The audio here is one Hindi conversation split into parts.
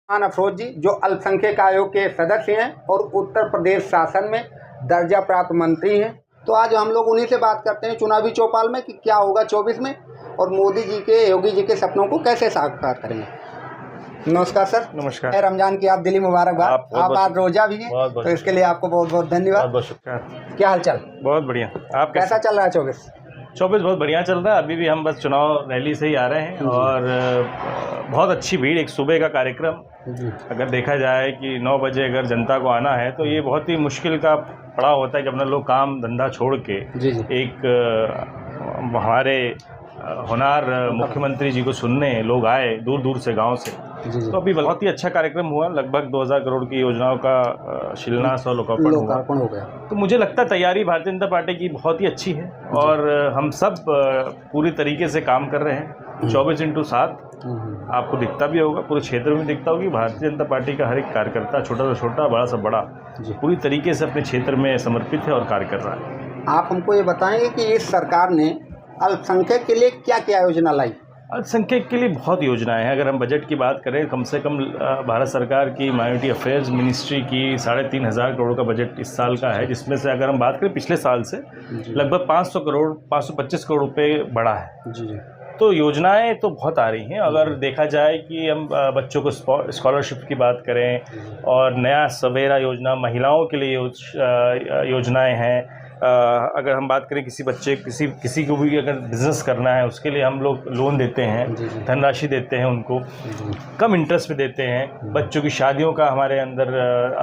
अफरोज जी जो अल्पसंख्यक आयोग के सदस्य हैं और उत्तर प्रदेश शासन में दर्जा प्राप्त मंत्री हैं। तो आज हम लोग उन्हीं से बात करते हैं चुनावी चौपाल में कि क्या होगा 24 में और मोदी जी के योगी जी के सपनों को कैसे साकार करेंगे। नमस्कार सर। नमस्कार। रमजान की आप दिली मुबारकबाद। आप आज रोजा भी हैं तो इसके लिए आपको बहुत बहुत धन्यवाद। बहुत शुक्रिया। क्या हाल चाल? बहुत बढ़िया। आप कैसा चल रहा है 24 बहुत बढ़िया चल रहा है। अभी भी हम बस चुनाव रैली से ही आ रहे हैं और बहुत अच्छी भीड़। एक सुबह का कार्यक्रम अगर देखा जाए कि 9 बजे अगर जनता को आना है तो ये बहुत ही मुश्किल का पड़ाव होता है कि अपना लोग काम धंधा छोड़ के एक हमारे होनार मुख्यमंत्री जी को सुनने लोग आए दूर दूर से गांव से। तो अभी बहुत ही अच्छा कार्यक्रम हुआ। लगभग 2000 करोड़ की योजनाओं का शिलान्यास और लोकार्पण हो गया। तो मुझे लगता है तैयारी भारतीय जनता पार्टी की बहुत ही अच्छी है और हम सब पूरी तरीके से काम कर रहे हैं। 24/7 आपको दिखता भी होगा, पूरे क्षेत्र में दिखता होगा कि भारतीय जनता पार्टी का हर एक कार्यकर्ता छोटा से छोटा बड़ा से बड़ा पूरी तरीके से अपने क्षेत्र में समर्पित है और कार्य कर रहा है। आप हमको ये बताएंगे कि इस सरकार ने अल्पसंख्यक के लिए क्या क्या योजना लाई? अल्पसंख्यक के लिए बहुत योजनाएं हैं। अगर हम बजट की बात करें, कम से कम भारत सरकार की माइनॉरिटी अफेयर्स मिनिस्ट्री की 3500 करोड़ का बजट इस साल का है, जिसमें से अगर हम बात करें पिछले साल से लगभग 525 करोड़ रुपए बढ़ा है। तो योजनाएं तो बहुत आ रही हैं। अगर देखा जाए कि हम बच्चों को स्कॉलरशिप की बात करें और नया सवेरा योजना महिलाओं के लिए योजनाएं हैं। अगर हम बात करें किसी बच्चे किसी को भी अगर बिज़नेस करना है उसके लिए हम लोग लोन देते हैं, धनराशि देते हैं, उनको कम इंटरेस्ट पे देते हैं। बच्चों की शादियों का हमारे अंदर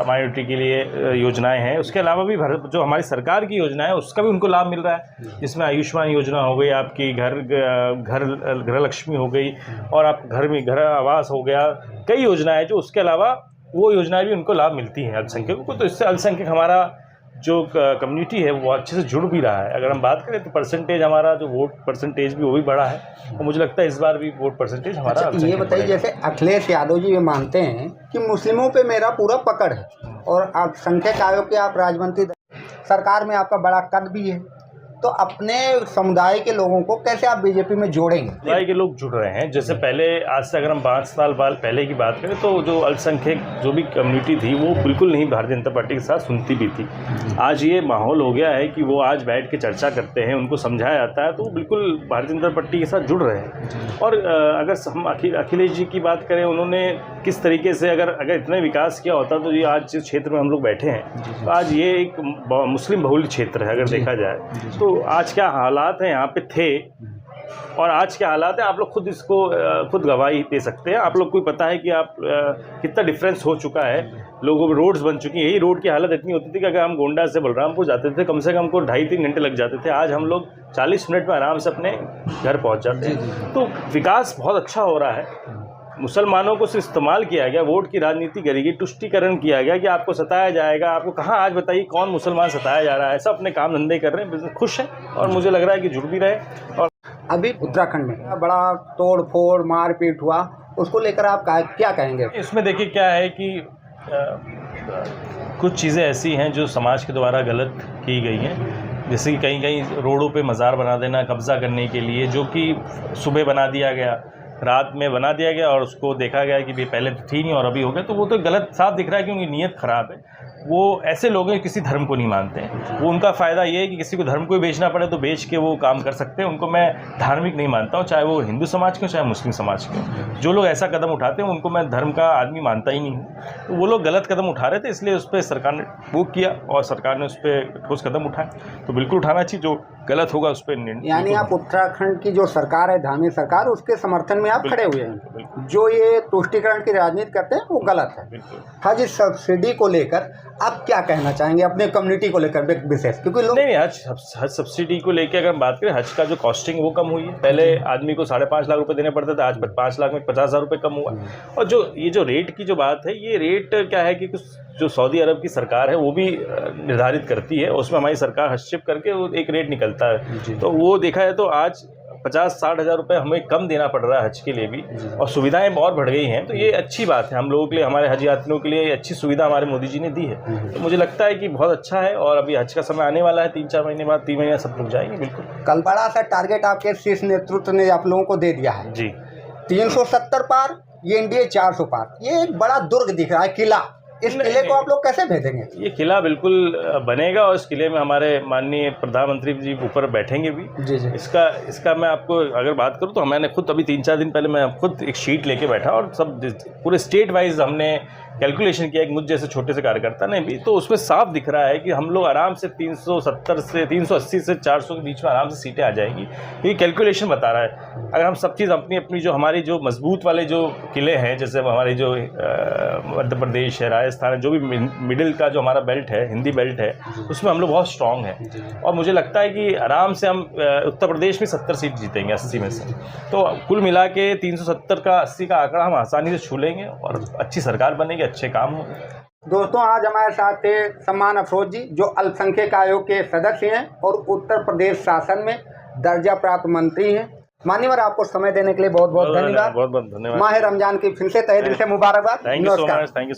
माइनॉरिटी के लिए योजनाएं हैं। उसके अलावा भी जो हमारी सरकार की योजना है उसका भी उनको लाभ मिल रहा है, जिसमें आयुष्मान योजना हो गई, आपकी घर लक्ष्मी हो गई और आप घर में घर आवास हो गया। कई योजनाएं जो उसके अलावा वो योजनाएं भी उनको लाभ मिलती हैं अल्पसंख्यकों को। तो इससे अल्पसंख्यक हमारा जो कम्युनिटी है वो अच्छे से जुड़ भी रहा है। अगर हम बात करें तो परसेंटेज हमारा जो वोट परसेंटेज भी वो भी बढ़ा है और मुझे लगता है इस बार भी वोट परसेंटेज हमारा। ये बताइए, जैसे अखिलेश यादव जी ये मानते हैं कि मुस्लिमों पे मेरा पूरा पकड़ है और अल्पसंख्यक आयोग के आप राज्यमंत्री, सरकार में आपका बड़ा कद भी है, तो अपने समुदाय के लोगों को कैसे आप बीजेपी में जोड़ेंगे? समुदाय के लोग जुड़ रहे हैं। जैसे पहले आज से अगर हम 5 साल पहले की बात करें तो जो अल्पसंख्यक जो भी कम्युनिटी थी वो बिल्कुल नहीं भारतीय जनता पार्टी के साथ सुनती भी थी। आज ये माहौल हो गया है कि वो आज बैठ के चर्चा करते हैं, उनको समझाया जाता है, तो वो बिल्कुल भारतीय जनता पार्टी के साथ जुड़ रहे हैं। और अगर हम अखिलेश जी की बात करें, उन्होंने किस तरीके से अगर इतना विकास किया होता तो ये आज जिस क्षेत्र में हम लोग बैठे हैं तो आज ये एक मुस्लिम बहुल क्षेत्र है। अगर देखा जाए तो आज क्या हालात हैं यहाँ पे थे और आज क्या हालात है, आप लोग खुद इसको खुद गवाही दे सकते हैं। आप लोग को पता है कि आप कितना डिफरेंस हो चुका है। लोगों में रोड्स बन चुकी हैं। यही रोड की हालत इतनी होती थी कि अगर हम गोंडा से बलरामपुर जाते थे कम से कम हमको 2.5-3 घंटे लग जाते थे। आज हम लोग 40 मिनट में आराम से अपने घर पहुँच जाते हैं। तो विकास बहुत अच्छा हो रहा है। मुसलमानों को सिर्फ इस्तेमाल किया गया, वोट की राजनीति करी गई, तुष्टीकरण किया गया कि आपको सताया जाएगा। आपको कहाँ आज बताइए कौन मुसलमान सताया जा रहा है? सब अपने काम धंधे कर रहे हैं, बिल्कुल खुश है और मुझे लग रहा है कि जुड़ भी रहे। और अभी उत्तराखंड में बड़ा तोड़ फोड़ मारपीट हुआ, उसको लेकर आप क्या कहेंगे? इसमें देखिए क्या है कि कुछ चीज़ें ऐसी हैं जो समाज के द्वारा गलत की गई हैं। जैसे कि कहीं कहीं रोडों पे मज़ार बना देना कब्ज़ा करने के लिए, जो कि सुबह बना दिया गया, रात में बना दिया गया और उसको देखा गया कि भाई पहले तो थी नहीं और अभी हो गया, तो वो तो गलत साफ दिख रहा है कि उनकी नीयत ख़राब है। वो ऐसे लोग हैं किसी धर्म को नहीं मानते हैं। वो उनका फ़ायदा ये है कि किसी को धर्म को बेचना पड़े तो बेच के वो काम कर सकते हैं। उनको मैं धार्मिक नहीं मानता हूँ, चाहे वो हिंदू समाज के हो चाहे मुस्लिम समाज के हो। जो लोग ऐसा कदम उठाते हैं उनको मैं धर्म का आदमी मानता ही नहीं हूँ। तो वो लोग गलत कदम उठा रहे थे, इसलिए उस पर सरकार ने वो किया और सरकार ने उस पर ठोस कदम उठाए। तो बिल्कुल उठाना चाहिए, जो गलत होगा उस पर। यानी आप उत्तराखंड की जो सरकार है, धामी सरकार, उसके समर्थन में आप खड़े हुए हैं। जो ये तुष्टीकरण की राजनीति करते हैं वो गलत है। हज सब्सिडी को लेकर आप क्या कहना चाहेंगे अपने कम्युनिटी को लेकर विशेष? क्योंकि लोग नहीं, हज सब्सिडी को लेकर अगर बात करें, हज का जो कॉस्टिंग वो कम हुई है। पहले आदमी को 5.5 लाख रुपए देने पड़ते थे, आज 5 लाख में 50,000 रुपये कम हुआ। और जो ये जो रेट की जो बात है, ये रेट क्या है कि कुछ जो सऊदी अरब की सरकार है वो भी निर्धारित करती है, उसमें हमारी सरकार हस्तक्षेप करके वो एक रेट निकलता है। तो वो देखा है तो आज 50-60 हज़ार रुपये हमें कम देना पड़ रहा है हज के लिए भी, और सुविधाएं और बढ़ गई हैं। तो ये अच्छी बात है हम लोगों के लिए, हमारे हज यात्रियों के लिए अच्छी सुविधा हमारे मोदी जी ने दी है। तो मुझे लगता है कि बहुत अच्छा है। और अभी हज का समय आने वाला है, 3-4 महीने बाद, 3 महीने सब लोग जाएंगे। बिल्कुल कल बड़ा सा टारगेट आपके शीर्ष नेतृत्व ने आप लोगों को दे दिया है जी। 370 पार ये एनडीए 400 पार, ये एक बड़ा दुर्ग दिख रहा है किला, इस किले को आप लोग कैसे भेजेंगे? ये किला बिल्कुल बनेगा और इस किले में हमारे माननीय प्रधानमंत्री जी ऊपर बैठेंगे भी। जी जी। इसका मैं आपको अगर बात करूँ तो मैंने खुद अभी 3-4 दिन पहले मैं खुद एक शीट लेके बैठा और सब पूरे स्टेट वाइज हमने कैलकुलेशन किया, एक मुझ जैसे छोटे से कार्यकर्ता ने भी, तो उसमें साफ दिख रहा है कि हम लोग आराम से 370 से 380 से 400 के बीच में आराम से सीटें आ जाएंगी। ये कैलकुलेशन बता रहा है। अगर हम सब चीज़ अपनी जो हमारी जो मजबूत वाले जो किले हैं, जैसे हमारे जो मध्य प्रदेश है, राजस्थान है, जो भी मिडिल का जो हमारा बेल्ट है, हिंदी बेल्ट है, उसमें हम लोग बहुत स्ट्रांग हैं और मुझे लगता है कि आराम से हम उत्तर प्रदेश में 70 सीट जीतेंगे 80 में से। तो कुल मिला के 370 का 80 का आंकड़ा हम आसानी से छू लेंगे और अच्छी सरकार बनेगी, अच्छे काम होंगे। दोस्तों, आज हमारे साथ थे सम्मान अफरोज जी, जो अल्पसंख्यक आयोग के सदस्य हैं और उत्तर प्रदेश शासन में दर्जा प्राप्त मंत्री हैं। मान्यवर, आपको समय देने के लिए बहुत बहुत धन्यवाद। बहुत बहुत धन्यवाद। माह रमजान की फिर से तहे दिल से मुबारकबाद। Thank you so much. Thank you.